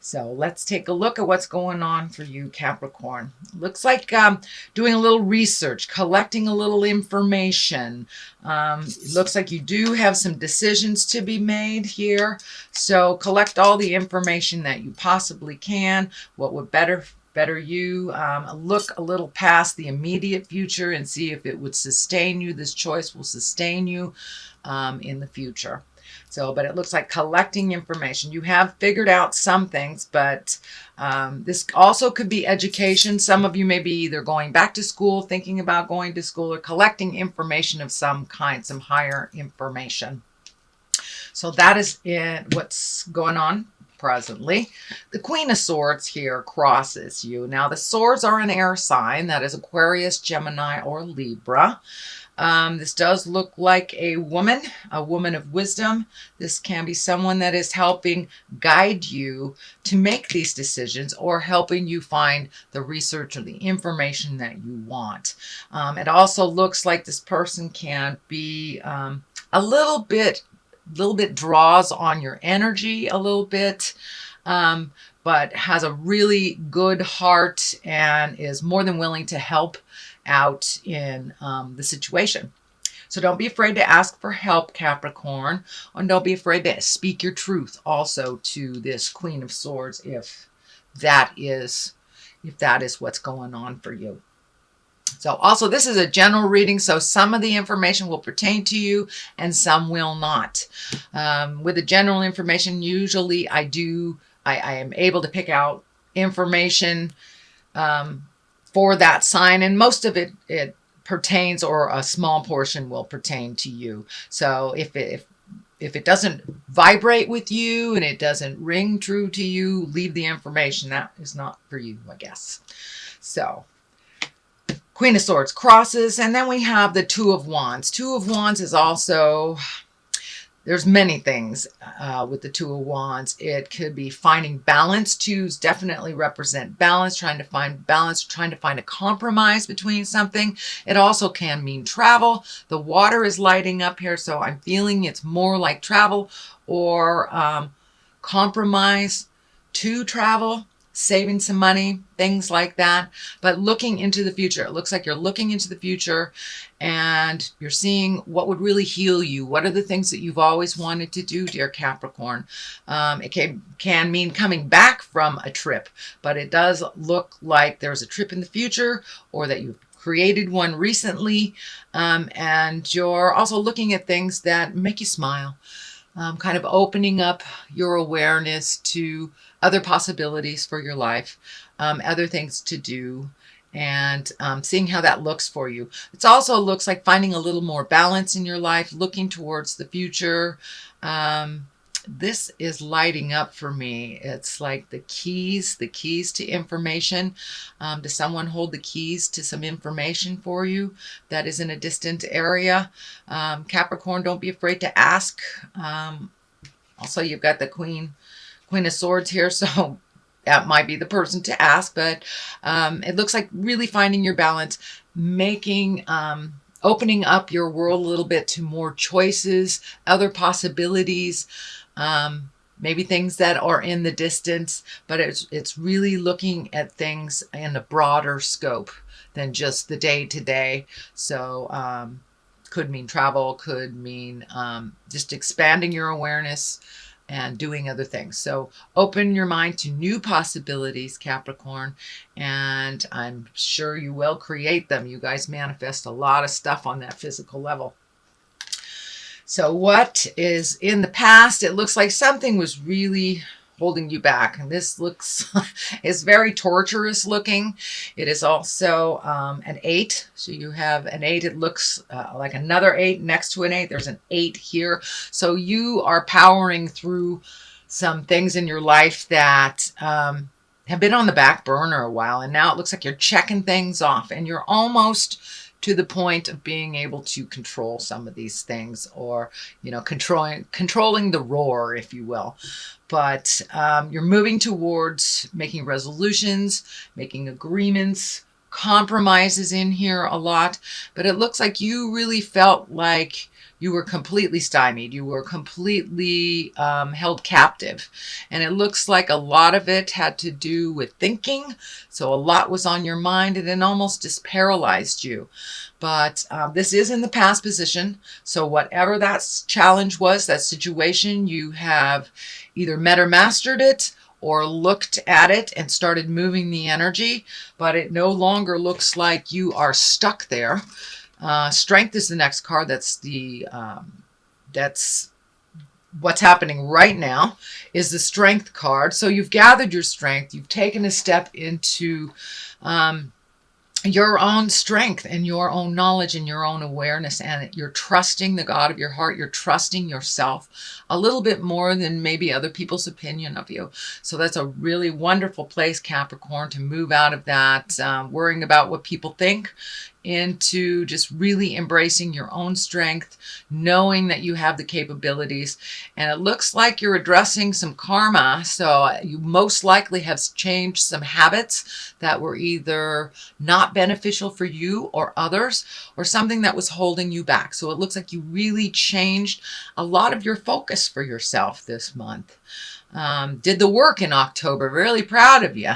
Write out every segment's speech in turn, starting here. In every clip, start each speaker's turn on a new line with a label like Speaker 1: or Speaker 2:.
Speaker 1: So let's take a look at what's going on for you, Capricorn. Looks like doing a little research, collecting a little information. It looks like you do have some decisions to be made here. So collect all the information that you possibly can. What would better you. Look a little past the immediate future and see if it would sustain you. This choice will sustain you in the future. So, but it looks like collecting information. You have figured out some things, but this also could be education. Some of you may be either going back to school, thinking about going to school, or collecting information of some kind, some higher information. So that is what's going on presently. The Queen of Swords here crosses you. Now the swords are an air sign, that is Aquarius, Gemini, or Libra. This does look like a woman of wisdom. This can be someone that is helping guide you to make these decisions or helping you find the research or the information that you want. It also looks like this person can be a little bit draws on your energy a little bit, but has a really good heart and is more than willing to help out in the situation. So don't be afraid to ask for help, Capricorn, and don't be afraid to speak your truth also to this Queen of Swords if that is what's going on for you. So also this is a general reading, so some of the information will pertain to you and some will not. With the general information, usually I am able to pick out information for that sign, and most of it pertains, or a small portion will pertain to you. So if it doesn't vibrate with you and it doesn't ring true to you, leave the information. That is not for you, I guess. So Queen of Swords crosses, and then we have the Two of Wands. Two of Wands is also, there's many things with the Two of Wands. It could be finding balance. Twos definitely represent balance, trying to find balance, trying to find a compromise between something. It also can mean travel. The water is lighting up here, so I'm feeling it's more like travel or compromise to travel, saving some money, things like that. But looking into the future, it looks like you're looking into the future and you're seeing what would really heal you. What are the things that you've always wanted to do, dear Capricorn? It can mean coming back from a trip, but it does look like there's a trip in the future, or that you've created one recently, and you're also looking at things that make you smile. Kind of opening up your awareness to other possibilities for your life, other things to do, and seeing how that looks for you. It also looks like finding a little more balance in your life, looking towards the future. This is lighting up for me. It's like the keys to information. Does someone hold the keys to some information for you that is in a distant area? Capricorn, don't be afraid to ask. Also, you've got the Queen of Swords here, so that might be the person to ask, but it looks like really finding your balance, making, opening up your world a little bit to more choices, other possibilities, maybe things that are in the distance, but it's really looking at things in a broader scope than just the day-to-day. So could mean travel, could mean just expanding your awareness and doing other things. So open your mind to new possibilities, Capricorn, and I'm sure you will create them. You guys manifest a lot of stuff on that physical level. So what is in the past? It looks like something was really holding you back. And this looks is very torturous looking. It is also an 8. So you have an 8. It looks like another 8 next to an 8. There's an 8 here. So you are powering through some things in your life that have been on the back burner a while. And now it looks like you're checking things off and you're almost to the point of being able to control some of these things, or, you know, controlling the roar, if you will. But you're moving towards making resolutions, making agreements, compromises in here a lot, but it looks like you really felt like you were completely stymied. You were completely held captive. And it looks like a lot of it had to do with thinking. So a lot was on your mind, and it almost just paralyzed you. But this is in the past position. So whatever that challenge was, that situation, you have either met or mastered it, or looked at it and started moving the energy. But it no longer looks like you are stuck there. Strength is the next card. That's what's happening right now, is the strength card. So you've gathered your strength. You've taken a step into your own strength and your own knowledge and your own awareness, and you're trusting the God of your heart. You're trusting yourself a little bit more than maybe other people's opinion of you. So that's a really wonderful place, Capricorn, to move out of that worrying about what people think, into just really embracing your own strength, knowing that you have the capabilities. And it looks like you're addressing some karma. So you most likely have changed some habits that were either not beneficial for you or others, or something that was holding you back. So it looks like you really changed a lot of your focus for yourself this month. Did the work in October. Really proud of you.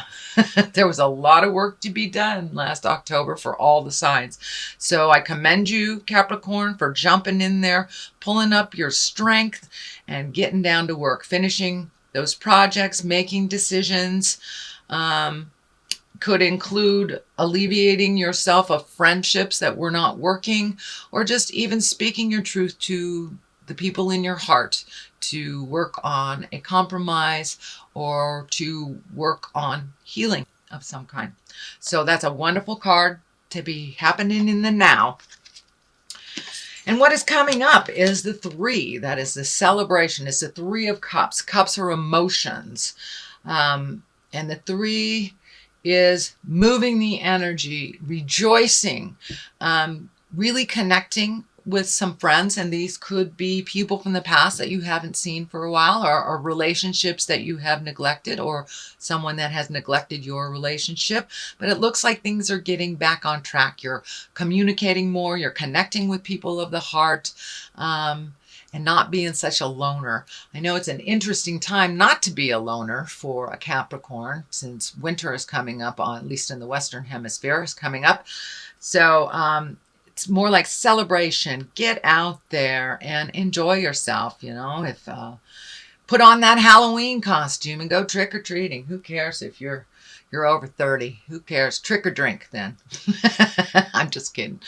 Speaker 1: There was a lot of work to be done last October for all the signs. So I commend you, Capricorn, for jumping in there, pulling up your strength and getting down to work, finishing those projects, making decisions. Could include alleviating yourself of friendships that were not working, or just even speaking your truth to the people in your heart, to work on a compromise or to work on healing of some kind. So that's a wonderful card to be happening in the now. And what is coming up is the 3. That is the celebration. It's the 3 of Cups. Cups are emotions. And the 3 is moving the energy, rejoicing, really connecting with some friends, and these could be people from the past that you haven't seen for a while, or relationships that you have neglected, or someone that has neglected your relationship. But it looks like things are getting back on track. You're communicating more, you're connecting with people of the heart, and not being such a loner. I know it's an interesting time not to be a loner for a Capricorn, since winter is coming up, at least in the Western Hemisphere is coming up. So it's more like celebration. Get out there and enjoy yourself. You know, if put on that Halloween costume and go trick-or-treating. Who cares if you're over 30? Who cares? Trick or drink then. I'm just kidding.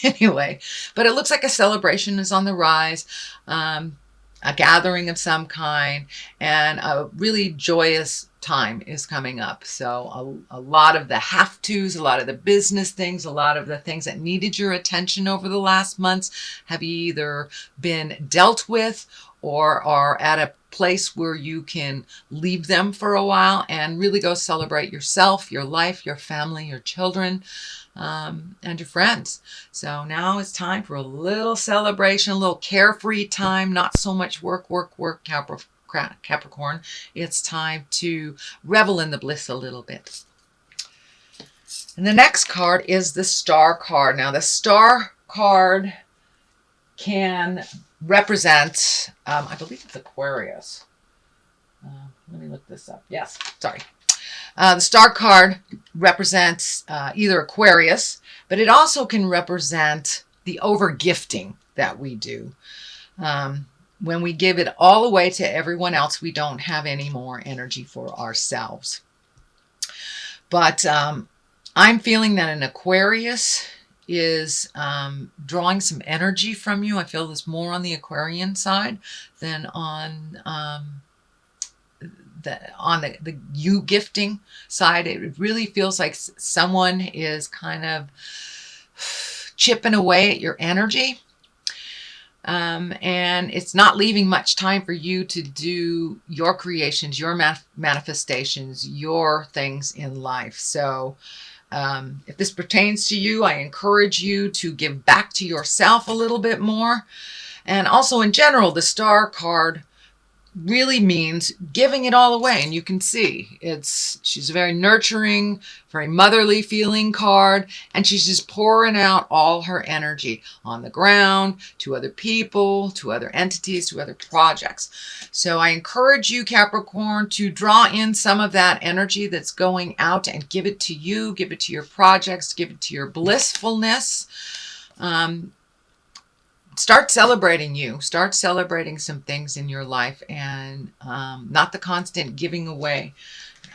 Speaker 1: Anyway, but it looks like a celebration is on the rise. A gathering of some kind, and a really joyous time is coming up. So a lot of the have-tos, a lot of the business things, a lot of the things that needed your attention over the last months have either been dealt with or are at a place where you can leave them for a while and really go celebrate yourself, your life, your family, your children, and your friends. So now it's time for a little celebration, a little carefree time, not so much work, Capricorn. It's time to revel in the bliss a little bit. And the next card is the Star card. Now the Star card can represent, I believe it's Aquarius. Let me look this up. Yes, sorry. The Star card represents either Aquarius, but it also can represent the over-gifting that we do. When we give it all away to everyone else, we don't have any more energy for ourselves. But I'm feeling that an Aquarius is drawing some energy from you. I feel this more on the Aquarian side than on the you gifting side. It really feels like someone is kind of chipping away at your energy. And it's not leaving much time for you to do your creations, your manifestations, your things in life. So if this pertains to you, I encourage you to give back to yourself a little bit more. And also in general, the Star card really means giving it all away. And you can see she's a very nurturing, very motherly feeling card. And she's just pouring out all her energy on the ground, to other people, to other entities, to other projects. So I encourage you, Capricorn, to draw in some of that energy that's going out and give it to you, give it to your projects, give it to your blissfulness. Start celebrating you. Start celebrating some things in your life, and not the constant giving away.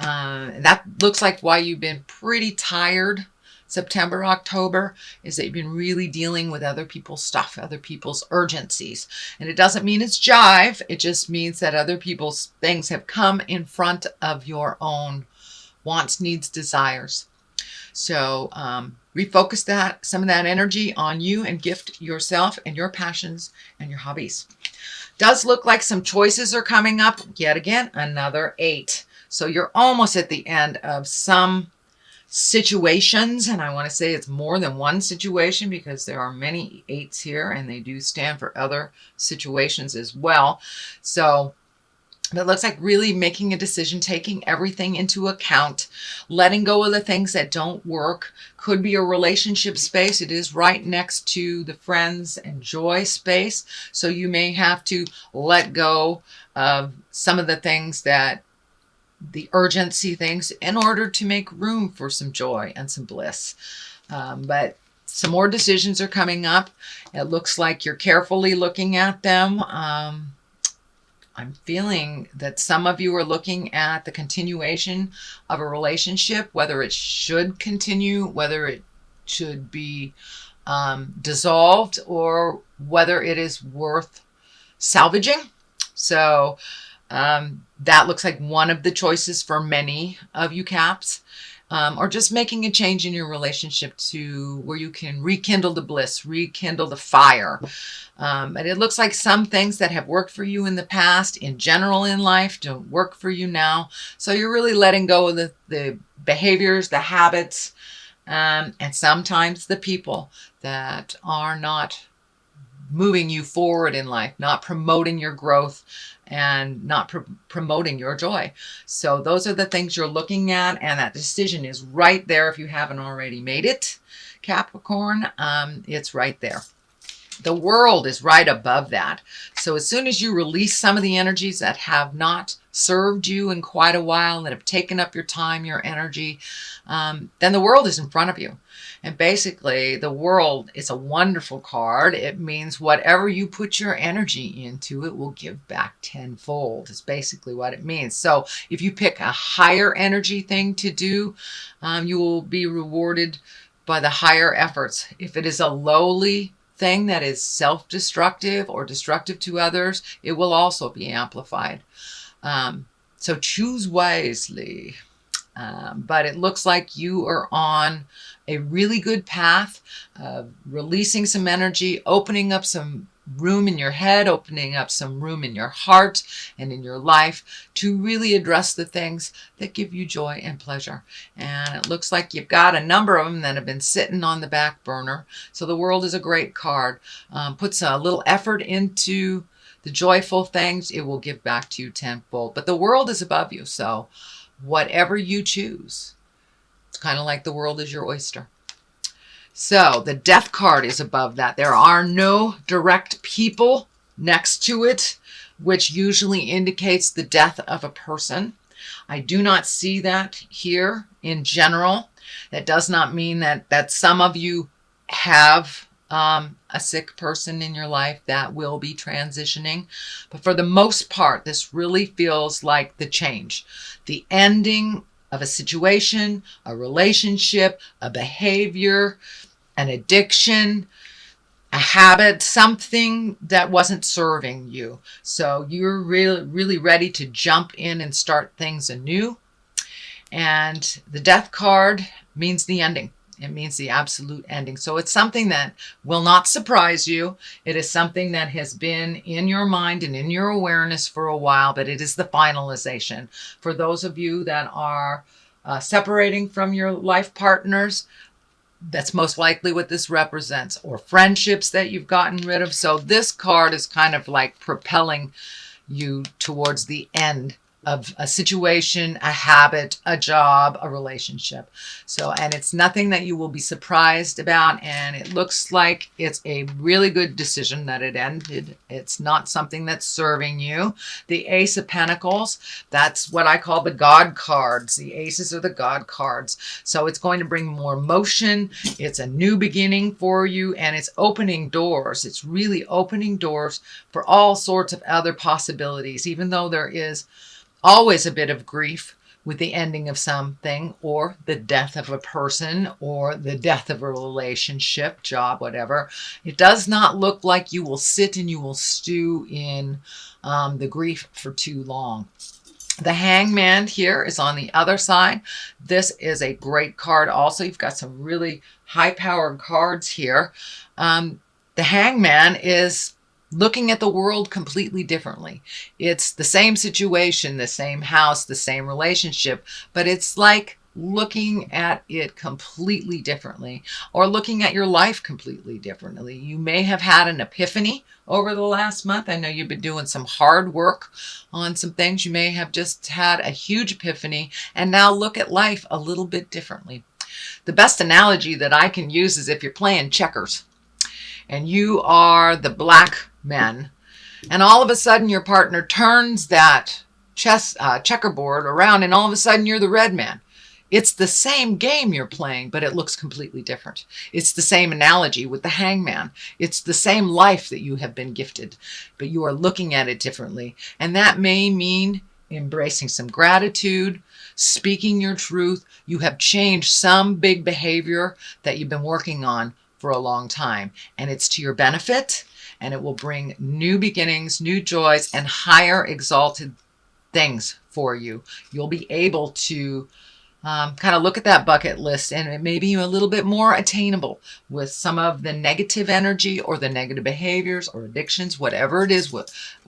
Speaker 1: That looks like why you've been pretty tired September, October, is that you've been really dealing with other people's stuff, other people's urgencies. And it doesn't mean it's jive. It just means that other people's things have come in front of your own wants, needs, desires. So refocus some of that energy on you and gift yourself and your passions and your hobbies. Does look like some choices are coming up. Yet again, another 8. So you're almost at the end of some situations. And I want to say it's more than one situation, because there are many 8s here and they do stand for other situations as well. So it looks like really making a decision, taking everything into account, letting go of the things that don't work. Could be a relationship space. It is right next to the friends and joy space. So you may have to let go of some of the things the urgency things, in order to make room for some joy and some bliss. But some more decisions are coming up. It looks like you're carefully looking at them. I'm feeling that some of you are looking at the continuation of a relationship, whether it should continue, whether it should be dissolved, or whether it is worth salvaging. So that looks like one of the choices for many of you Caps. Or just making a change in your relationship to where you can rekindle the bliss, rekindle the fire. And it looks like some things that have worked for you in the past, in general in life, don't work for you now. So you're really letting go of the behaviors, the habits, and sometimes the people that are not moving you forward in life, not promoting your growth, and not promoting your joy. So those are the things you're looking at, and that decision is right there. If you haven't already made it, Capricorn, it's right there. The world is right above that. So as soon as you release some of the energies that have not served you in quite a while, that have taken up your time, your energy, then the world is in front of you. And basically, the world is a wonderful card. It means whatever you put your energy into, it will give back tenfold. Is basically what it means. So if you pick a higher energy thing to do, you will be rewarded by the higher efforts. If it is a lowly thing that is self-destructive or destructive to others, it will also be amplified. So choose wisely. But it looks like you are on a really good path of releasing some energy, opening up some room in your head, opening up some room in your heart and in your life to really address the things that give you joy and pleasure. And it looks like you've got a number of them that have been sitting on the back burner. So the world is a great card. Puts a little effort into the joyful things, it will give back to you tenfold. But the world is above you, so whatever you choose, it's kind of like the world is your oyster. So the death card is above that. There are no direct people next to it, which usually indicates the death of a person. I do not see that here in general. That does not mean that some of you have a sick person in your life that will be transitioning. But for the most part, this really feels like the change, the ending of a situation, a relationship, a behavior, an addiction, a habit, something that wasn't serving you. So you're really ready to jump in and start things anew. And the death card means the ending. It means the absolute ending. So it's something that will not surprise you. It is something that has been in your mind and in your awareness for a while, but it is the finalization. For those of you that are separating from your life partners, that's most likely what this represents, or friendships that you've gotten rid of. So this card is kind of like propelling you towards the end of a situation, a habit, a job, a relationship. So, and it's nothing that you will be surprised about. And it looks like it's a really good decision that it ended. It's not something that's serving you. The Ace of Pentacles, that's what I call the God cards. The aces are the God cards. So it's going to bring more motion. It's a new beginning for you, and it's opening doors. It's really opening doors for all sorts of other possibilities, even though there is always a bit of grief with the ending of something, or the death of a person, or the death of a relationship, job, whatever. It does not look like you will sit and you will stew in the grief for too long. The Hangman here is on the other side. This is a great card also. You've got some really high-powered cards here. The Hangman is looking at the world completely differently. It's the same situation, the same house, the same relationship, but it's like looking at it completely differently, or looking at your life completely differently. You may have had an epiphany over the last month. I know you've been doing some hard work on some things. You may have just had a huge epiphany and now look at life a little bit differently. The best analogy that I can use is if you're playing checkers and you are the black men, and all of a sudden your partner turns that checkerboard around, and all of a sudden you're the red man. It's the same game you're playing, but it looks completely different. It's the same analogy with the Hangman. It's the same life that you have been gifted, but you are looking at it differently. And that may mean embracing some gratitude, speaking your truth. You have changed some big behavior that you've been working on for a long time, and it's to your benefit, and it will bring new beginnings, new joys, and higher exalted things for you. You'll be able to kind of look at that bucket list, and it may be a little bit more attainable with some of the negative energy or the negative behaviors or addictions, whatever it is,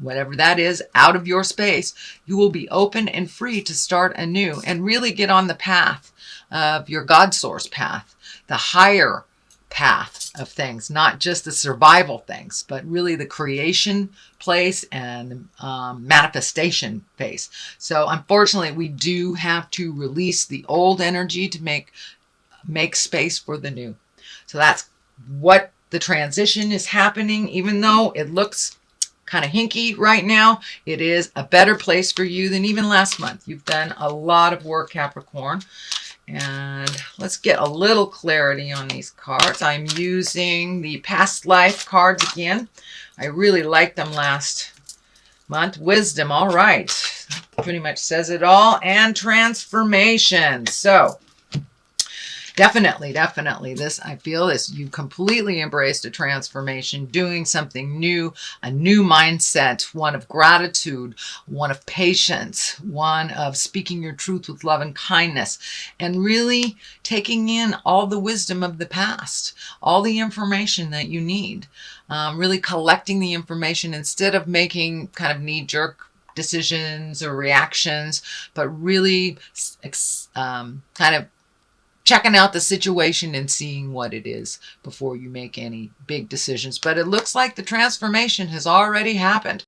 Speaker 1: whatever that is, out of your space. You will be open and free to start anew and really get on the path of your God source path, the higher path of things, not just the survival things, but really the creation place and manifestation phase. So unfortunately, we do have to release the old energy to make space for the new. So that's what the transition is happening. Even though it looks kind of hinky right now, it is a better place for you than even last month. You've done a lot of work, Capricorn. And let's get a little clarity on these cards. I'm using the past life cards again. I really liked them last month. Wisdom, all right. Pretty much says it all. And transformation. So definitely, this, I feel, is you completely embraced a transformation, doing something new, a new mindset, one of gratitude, one of patience, one of speaking your truth with love and kindness, and really taking in all the wisdom of the past, all the information that you need, really collecting the information instead of making kind of knee-jerk decisions or reactions, but really kind of checking out the situation and seeing what it is before you make any big decisions. But it looks like the transformation has already happened.